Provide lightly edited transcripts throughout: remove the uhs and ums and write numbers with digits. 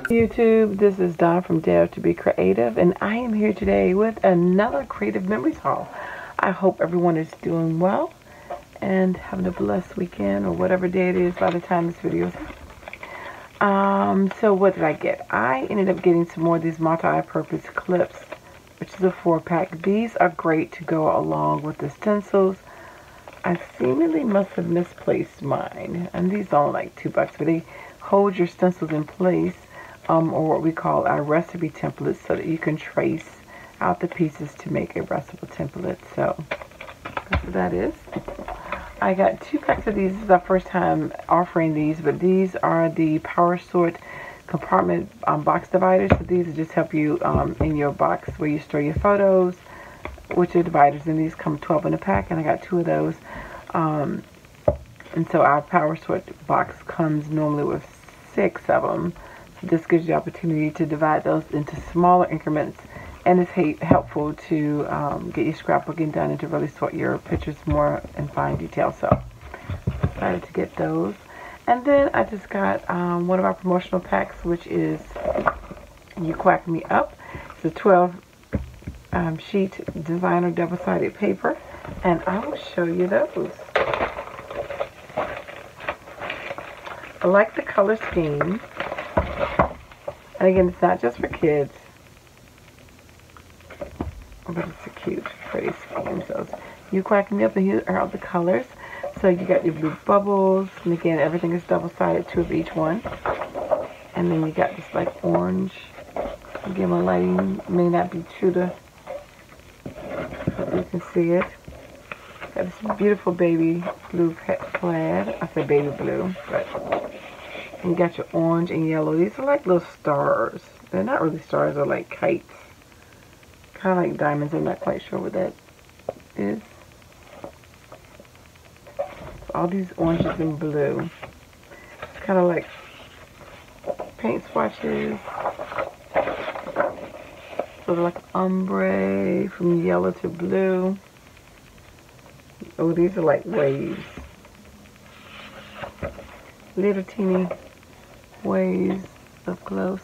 YouTube, this is Dawn from DaretoBeCreative, and I am here today with another Creative Memories haul. I hope everyone is doing well and having a blessed weekend or whatever day it is by the time this video is out. So what did I get? I ended up getting some more of these multi-purpose clips, which is a 4-pack. These are great to go along with the stencils. I seemingly must have misplaced mine, and these are only like $2, but they hold your stencils in place. Or what we call our recipe templates, so that you can trace out the pieces to make a recipe template. So that's what that is. I got 2 packs of these. This is our first time offering these, but these are the Power Sort compartment box dividers. So these just help you in your box where you store your photos, which are dividers, and these come 12 in a pack, and I got 2 of those. And so our Power Sort box comes normally with 6 of them. This gives you the opportunity to divide those into smaller increments, and it's helpful to get your scrapbooking done and to really sort your pictures more in fine detail. So excited to get those. And then I just got one of our promotional packs, which is You Quack Me Up. It's a 12 sheet designer double-sided paper, and I will show you those. I like the color scheme. And again, it's not just for kids, but it's a cute, pretty scheme. So You Quack Me Up, and here are all the colors. So you got your blue bubbles, and again, everything is double-sided, 2 of each one. And then you got this like orange. Again, my lighting may not be true to, but you can see it. Got this beautiful baby blue plaid. I said baby blue, but. And you got your orange and yellow. These are like little stars. They're not really stars. They're like kites. Kind of like diamonds. I'm not quite sure what that is. So all these oranges and blue. It's kind of like paint swatches. Sort of like ombre from yellow to blue. Oh, these are like waves. Little teeny waves up close.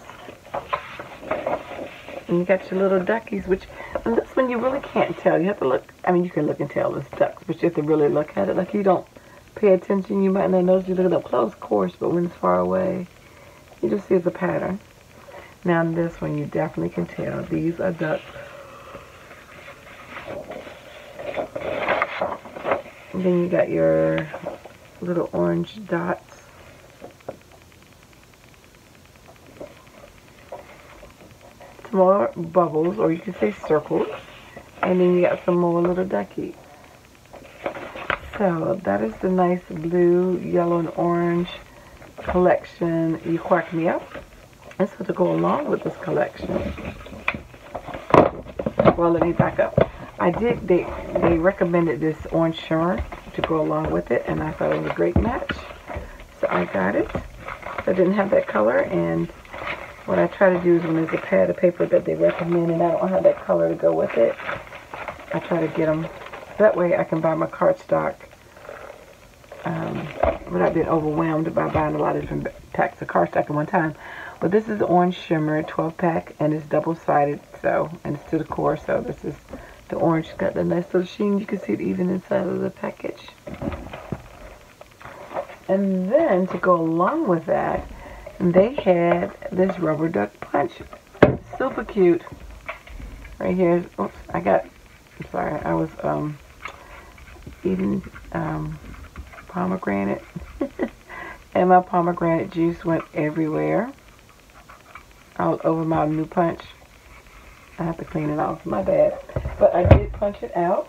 And you got your little duckies, which on this one you really can't tell. You have to look. I mean, you can look and tell it's ducks, but you have to really look at it. Like, you don't pay attention, you might not notice. You look at it up close, of course, but when it's far away, you just see it's a pattern. Now in this one, you definitely can tell these are ducks. And then you got your little orange dots. More bubbles, or you can say circles, and then you got some more little duckies. So that is the nice blue, yellow, and orange collection, You Quack Me Up. And so to go along with this collection, well, let me back up. They recommended this orange shimmer to go along with it, and I thought it was a great match. So I got it. I didn't have that color, and what I try to do is when there's a pad of paper that they recommend and I don't have that color to go with it, I try to get them. That way I can buy my cardstock without being overwhelmed by buying a lot of different packs of cardstock at one time. But this is Orange Shimmer 12-pack, and it's double-sided, so, and it's to the core, so this is the orange. It's got the nice little sheen. You can see it even inside of the package. And then to go along with that, they had this rubber duck punch. Super cute. Right here. Oops, I'm sorry, I was eating pomegranate. And my pomegranate juice went everywhere. All over my new punch. I have to clean it off, my bad. But I did punch it out.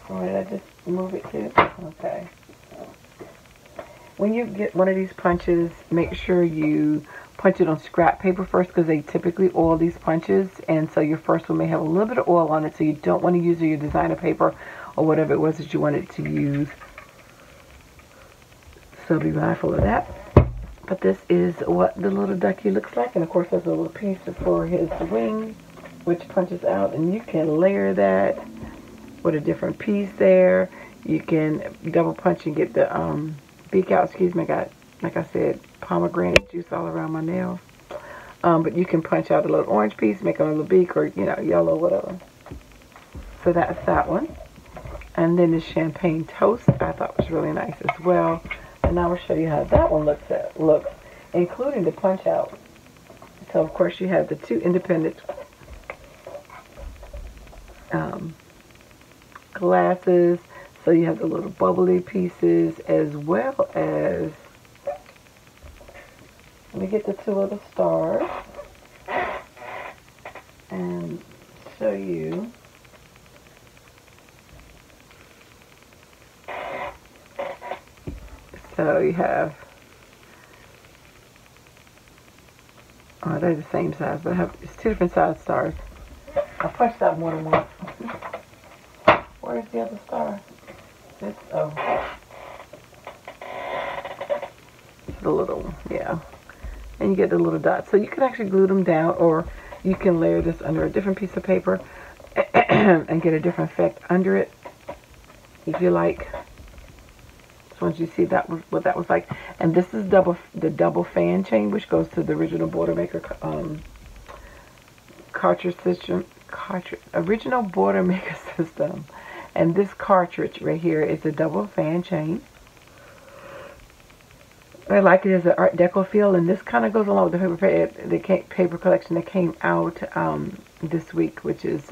Where did I just move it to? Okay. When you get one of these punches, make sure you punch it on scrap paper first, because they typically oil these punches, and so your first one may have a little bit of oil on it, so you don't want to use your designer paper or whatever it was that you wanted to use. So be mindful of that. But this is what the little ducky looks like, and of course there's a little piece for his wing, which punches out, and you can layer that with a different piece there. You can double punch and get the beak out. Excuse me, I got like I said, pomegranate juice all around my nails. But you can punch out a little orange piece, make a little beak, or, you know, yellow, whatever. So that's that one. And then the champagne toast I thought was really nice as well. And I will show you how that one looks, including the punch out. So of course you have the two independent glasses. So you have the little bubbly pieces, as well as, let me get the two other stars and show you. So you have, oh, they're the same size, but it's two different size stars. I punched out more than once. Where's the other star? It's, oh, it's the little, yeah. And you get the little dots. So you can actually glue them down, or you can layer this under a different piece of paper and get a different effect under it, if you like. Once you see that was what that was like. And this is the double fan chain, which goes to the original Border Maker cartridge system. Original Border Maker system. And this cartridge right here is a double fan chain. I like it as an Art Deco feel, and this kind of goes along with the paper collection that came out this week, which is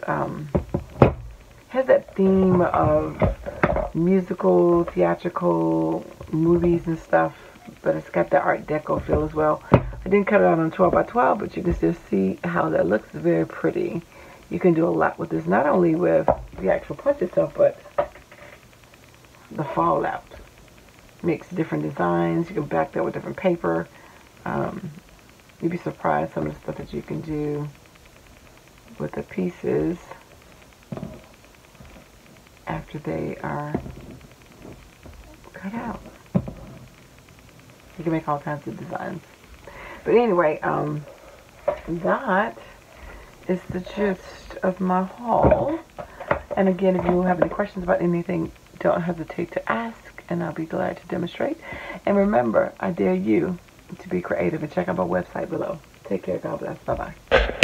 has that theme of musical, theatrical movies and stuff, but it's got the Art Deco feel as well. I didn't cut it out on 12 by 12, but you can still see how that looks. Very pretty. You can do a lot with this, not only with the actual punch itself, but the fallout. Makes different designs. You can back that with different paper. You'd be surprised some of the stuff that you can do with the pieces after they are cut out. You can make all kinds of designs. But anyway, that is the gist of my haul. And again, if you have any questions about anything, don't hesitate to ask, and I'll be glad to demonstrate. And remember, I dare you to be creative, and check out my website below. Take care. God bless. Bye-bye.